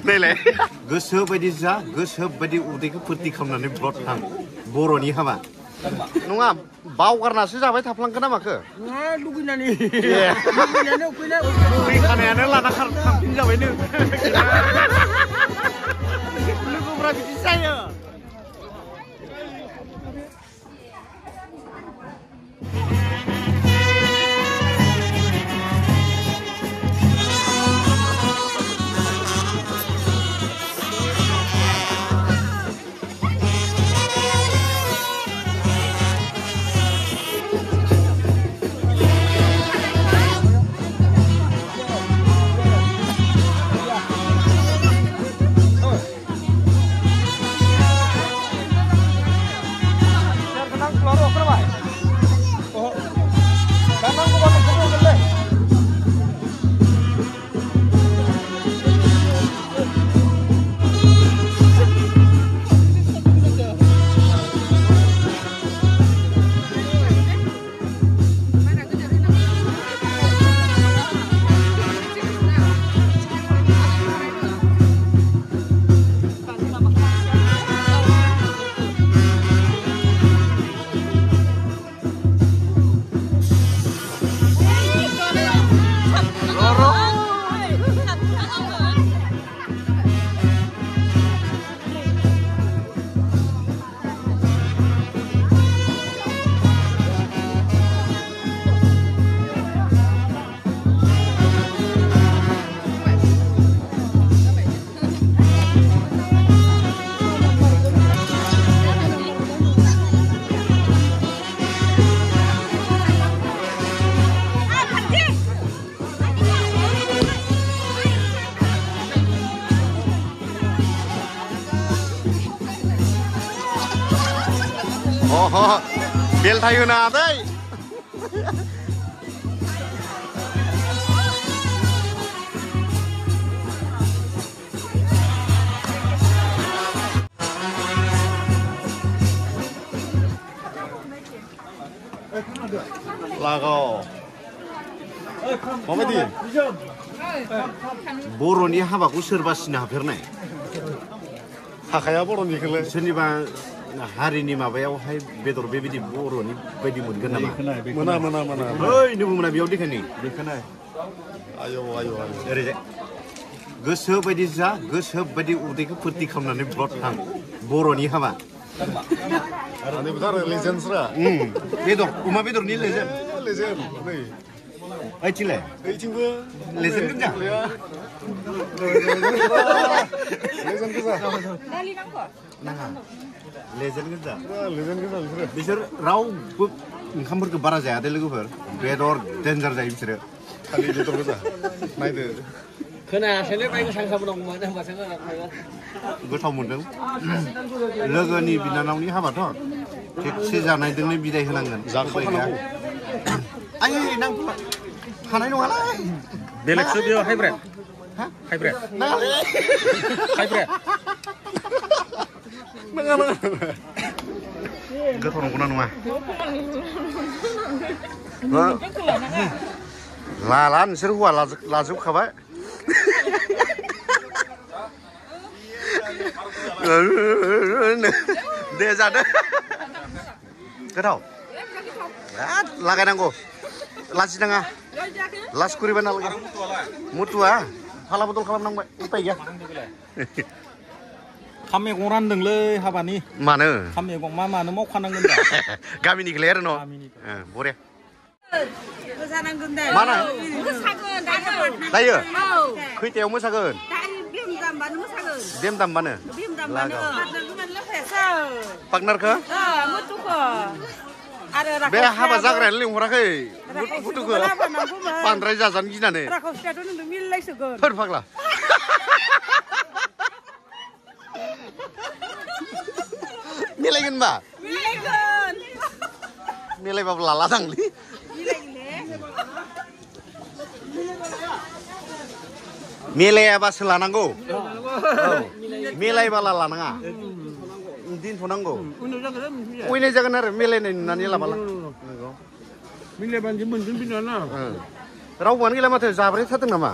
नैलाय गोसो बायदि जा गोसो बायदि उदैखौ फुरथि खालामनानै ब्लड थां बर'नि हाबा नङा बावगारनासो जाबाय थाफ्लांखो ना माखो लुगैनानै फैखानायानो लाना थांफिन जाबायनो लोगोफ्रा बिदि जायो बेलथाय होना दै लागाव माबायदि बर'नि हाबाखौ सोरबा सिना हाफेरनाय हाखाया बर'निखौलाय सोरनिबा हारिनि माबायावहाय बेदर बेबायदि बर'नि बायदि मोनगोन नामा मोना मोना मोना ओइ नोबो मोना बेयाव देखायनि बेखौनो आयौ आयौ आयौ ओरैजाय गोसो बायदि जा गोसो बायदि उदैखौ फुरथि खालामनानै ब्लड थां बर'नि हाबा बेदर अमा बेदरनि लेजेन्ड नै ओइथिंलाय ओइथिंबो लेजेन्ड गोजा लेजेन्ड गोजा नाङा लेजेन्ड गोजा बिसोर रावबो ओंखामफोरखौ बारा जाया दे लोगोफोर बेदर डेन्जार जायो बिसोरो खालि बेदर गोजा नायदो खोनायासैलै बायदि सांसाबो दंमोन होनबासो गोथाव मोनदों लोगोनि बिनानावनि हाबाथ' थिगसे जानायजोंनो बिदाय होनांगोन जाखांनांगौ आयै नां हानाय नङालाय बेलेगसो बेयाव हाइब्रेड नाङालै हाइब्रेड नाङा नाङा गोथाव नंगौना नङा लाला नोंसोर हौवा लाजोबखाबाय दे जादो गोथाव लागायनांगौ लाजिनाङा लाज kuriबा नालागे मुथुआ फाला बदल खालामनांबाय उपाय गैया खाम मैगं रानदोंलै हाबानि मानो खाम मैगं मा मानो मावखानांगोन दा गामिनिखौलाय आरो न' बरिया माना दायो खैथायाव मोसागोन बेम दामबानो पार्टनारखौ बे हाबा जाग्रायानो लिंहराखै फट'खौ बांद्राय जाजानो गिनानै फोर फाग्ला मिलायगोन बा मिलायबाबो लाला दांलै मिलायाबासो लानांगौ मिलायबाला लानाङा दोनथ'नांगौ उइनाय जागोन आरो मिलायनाय नुनानै लाबाला मिलायबानो मोनगोन बिना रावबोआनो गैला माथो जाब्रै थादों नामा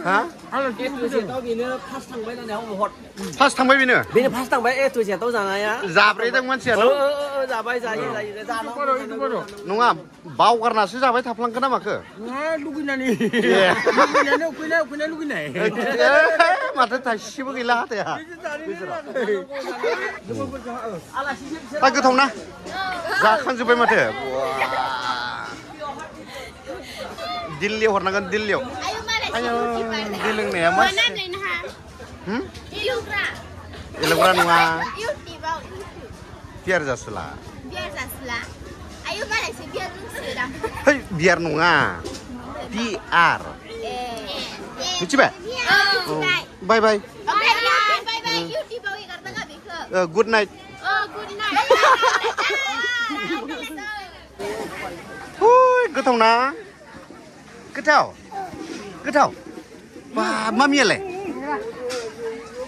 हा A2Z बेनो फार्स्ट थांबाय नालाय हम हट फार्स्ट थांबाय बेनो फार्स्ट थांबाय A2Z जानाया जाब्रेदों मानसियानो जाबाय जायो नङा बावगारनासो जाबाय थाफ्लांखो ना माखो लुगैनानै उखैनाय लुगैनाय माथो थाइसेबो गैला हाथाया दा गोथाव ना जाखांजोब्बाय माथो दिल्ली हरनांगोन दिल्लीयाव आयौ दै लोंनाया मा एलग्रा नङा बियार जासोला है बियार नङा बिआर मिथिबाय बाय बाय गुड नाइट गोथाव ना गोथाव गोथाव बा मामियालाय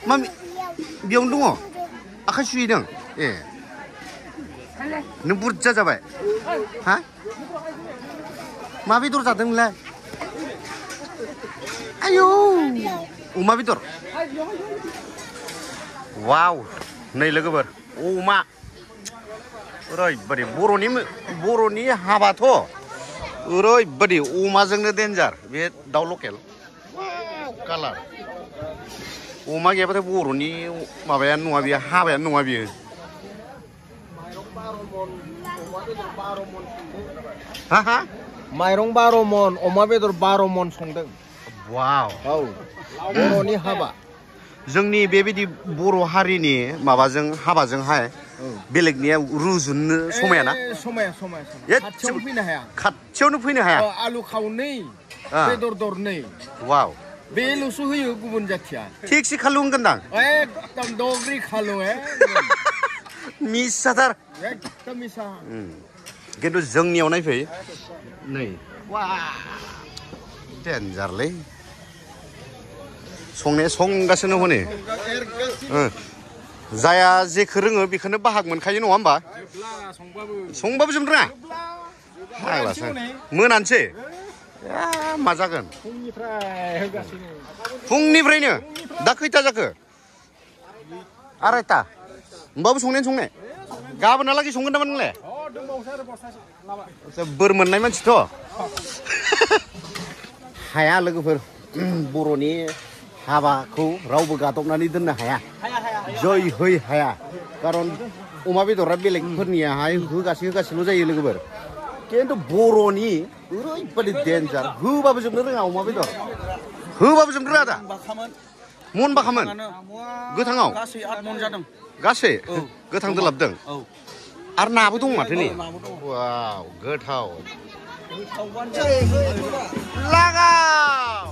मामि बेयावनो दङ आखाइ सुहैदों ए नों बुरजा जाबाय हा मा बेदर जादों नोंलाय आयौ अमा बेदर वाव नै लोगोफोर अमा ओरैबादि बर'नि हाबाथ' ओरैबादि अमाजोंनो डेन्जार बे दाउ लकेल कालार अमा गैयाबाथाय बर'नि माबायानो नङा बियो हाबायानो नङा बियो हा हा माइरं 12 मन अमा बेदर 12 मन संदों वाव औ बर'नि हाबा जोंनि बेबायदि बर' हारिनि माबाजों हाबाजोंहाय बेलेगनिया रुजुनो समायाना समाया खाथियावनो फैनो हाया खाथियावनो फैनो हाया आलु खावनै बेदर दरनै वाव बेल'सो होयो गुबुन जाथिया थिगसे खालु होनगोनदां एकदम दग्रि खालु मिसाथार एकदम मिसा खिन्थु जोंनियाव नायफै नै डेन्जारलै संनाया संगासिनो हनै जाया जेखौ रोङो बेखौनो बाहाग मोनखायो नङा होमबा संबाबो जों रोङा फाग्लासो मोनानोसै मा जागोन फुंनिफ्रायनो दा खैथा जाखो 2:30 होमबाबो संनाय गाबोनहालागै संगोन नामा नोंलाय बोर मोननाय मानसिथ' हाया लोगोफोर बर'नि हाबाखौ रावबो गादबनानै दोननो हाया जय है हाया खारन अमा बेदरा बेलेगफोरनियाहाय होगासिनो जायो लोगोफोर खिन्थु बर'नि ओरैबादि डेन्जार होबाबो जोबनो रोङा अमा बेदर होबाबो जोबनो रोङा दा मनबाखामोन गोथाङाव गासै 8 मन जादों गासै गोथां दोलाबदों आरो नाबो दं माथो नै वाव गोथाव लागाव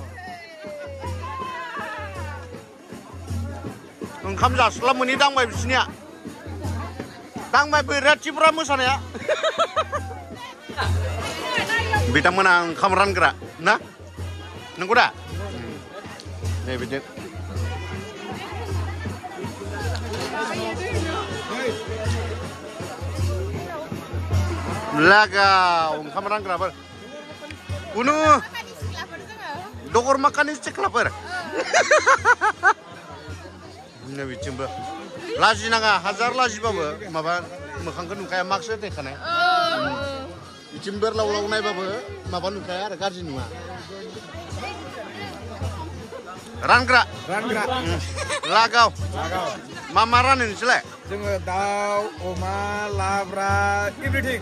ओंखाम जास्लाब मोनै दांबाय बिसोरनिया दांबाय बैराथिफ्रा मोसानाया बिथांमोना ओंखाम रानग्रा ना नंगौ दा नै बिदि लागाव ओंखाम रानग्राफोर कुनु दगर माखानि सिख्लाफोर बिथिंबो लाजिनाङा हाजार लाजिबाबो माबा मोखांखौ नुखाया मास्क होथेखानाय बिथिं बेरलाव लाव नायबाबो माबा नुखाया आरो गाज्रि नङा रानग्रा लागाव मा रानो नोंसोरलाय जोङो दाउ अमा लाब्रा एभ्रिथिं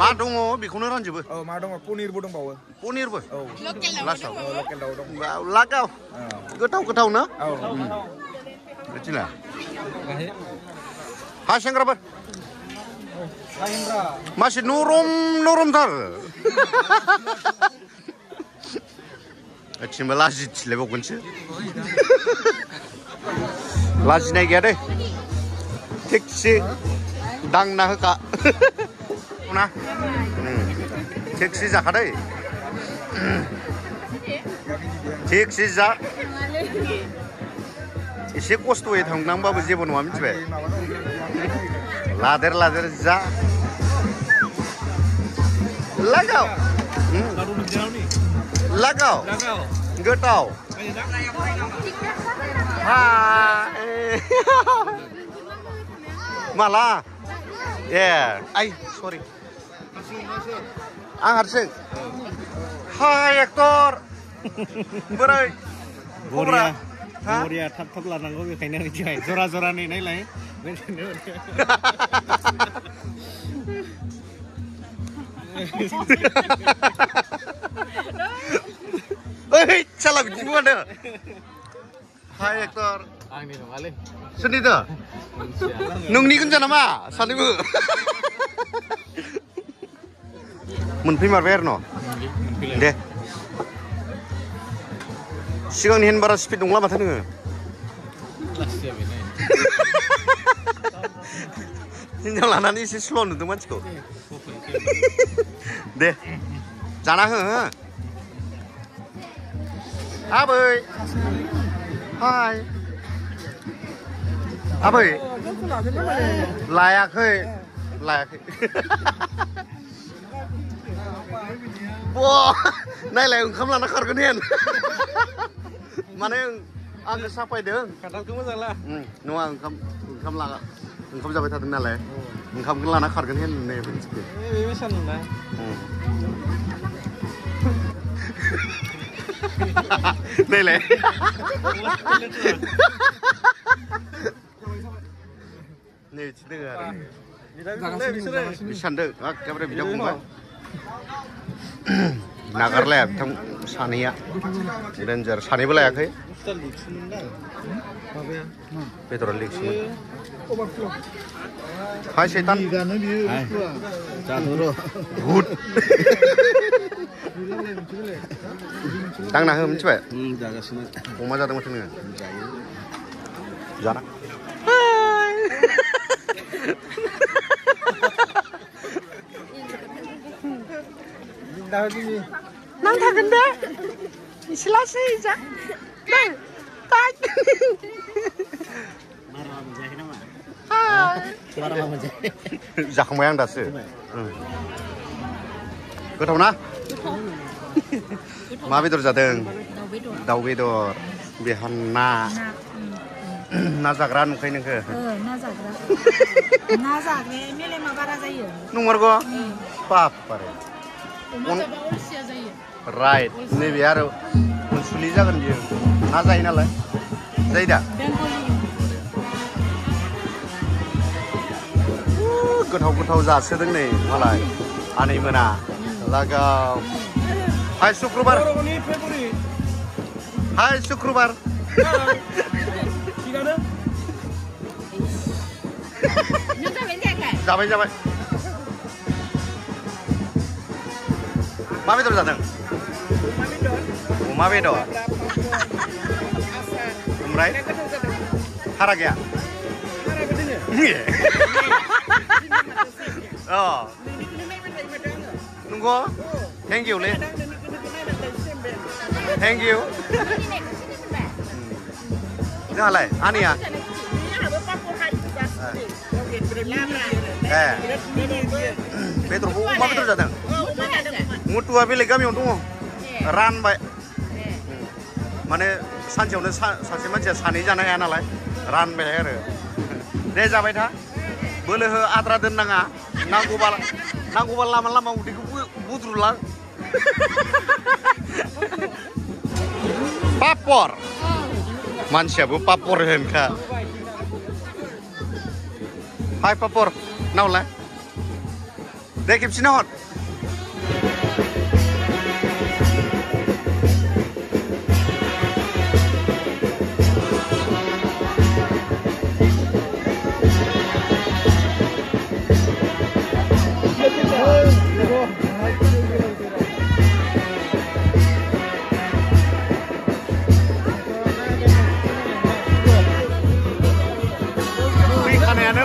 मा दङ बेखौनो रानजोबो मा दङ पनिरबो दंबावो पनिरबो लास्टाव लकेल दाउ दं लागाव गोथाव ना बिदिला हा सेंग्राफोर मासे नरमथार थिंबा लाजिथिलायबावगोनसो लाजिनाय गैया दे थिगसे दांना होखा ना थिगसे जाखादै थिगसे जा एसे खस्थ'यै थांनांबाबो जेबो नङा मिथिबाय लादेर जा लागाव गोथाव माला ए आइ सरि आं हारसिं हाय एक्टर बोरै बरिया बरिया थाब थाब लानांगौ बेखायनो दिहाय जरा जरा नेनायलाय ओइ साला बिदि बुङानो हाय एक्टर आंनि नङालै सोरनिथो नोंनिखौनो नामा सानैबो मोनफैमारबाय आरो न' दे सिगांनि हेन बारा स्पिड नंला माथो नोङो हिनजाव लानानै एसे स्ल' नुदों मानसिखौ दे जाना हो आबै हाय आबै लायाखै नायलाय ओंखाम लाना खारगोन हेन माने आङो साफायदों खान्थालखौ मोजां ला नङा ओंखाम जाबाय थादों नालाय ओंखामखौ लाना खारगोन हेन नै मोनसिखौ बे सानदों ना नायलाय नै दोङो आरो सानदों एखेबारे बिदा फंबाय नागारलाया बिथां सानैया रेन्जार सानैबो लायाखै बेदरा लिक्समोन हाय सैतान भुत दांना हो मिथिबाय जागासिनो अमा जादों माथो नोङो जाना नांथारगोन दे एसे लासै जा जाखांबाय आं दासो गोथाव ना मा बेदर जादों दाउ बेदर बेहा ना जाग्रा नुखायो नोंखो ना जाग्रा ना जाग्राया मेलेमा बारा जायो नंमारगौ बाप बारे राइट नैबे आरो अनसुलि जागोन बियो ना जायो नालाय जायो दा गोथाव जासोदों नै मालाय आनैमोना लागाव हाय शुक्रबार जाबाय मा बेदर जादों अमा बेदर ओमफ्राय हारा गैया नंगौ थेंक इउ लै थेंक इउ जोंहालाय आनैया बेदरखौ अमा बेदर जादों मुथुआ बेलेग गामियाव दङ रानबाय माने सानसेयावनो सासे मानसिया सानै जानो हाया नालाय रानबाय आरो दे जाबाय था बोलो हो आद्रा दोननाङा नांगौबा लामा उदैखौ बुद्रुलां पापर मानसियाबो पापर होनखा हाय पापर नावलाय दे खेबसेनो हर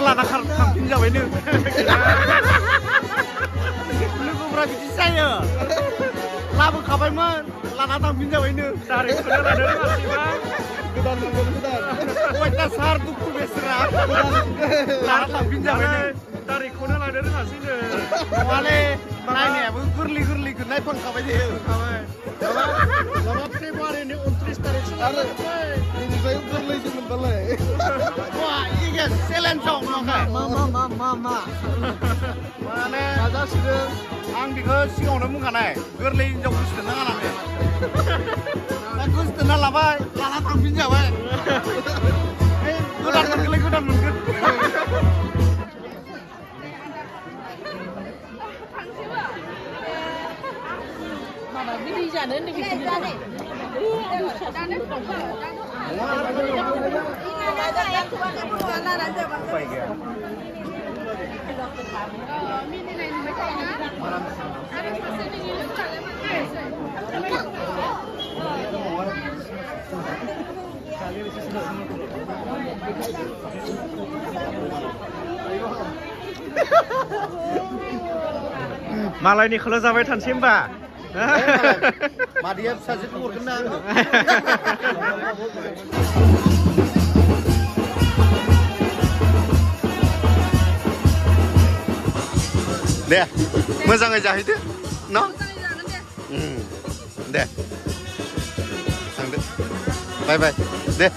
लाना थांफिन जाबाय नों लोगोफ्रा बिदि जायो लाबोखाबायमोन लाना थांफिन जाबाय नों दारिखौनो लानो रोङासैबा गोदान अयथासार दुखु बेसरा लाना थांफिन जाबाय नों दारिखौनो लानो रोङासै नो नङालै नायनायाबो गोरलैखौ नायफांखाबाय Lama Februari 29 tarik Aduh, ini saya gourlay di mentalai. Wah, ini kan selenjong loh kan. Mama. Mana? Ada sudah. Ang begitu sih orang mungkin gourlay jauh sudah nggak lama. Aku sudah lama, lama tampil jauh. Gudan mungkin. Malayनि खोलो जाबाय थानोसै होमबा Madia saja kumur kena. Deh, moजाङै जाहैदो, न'? दे, थांदो, बाय बाय, दे.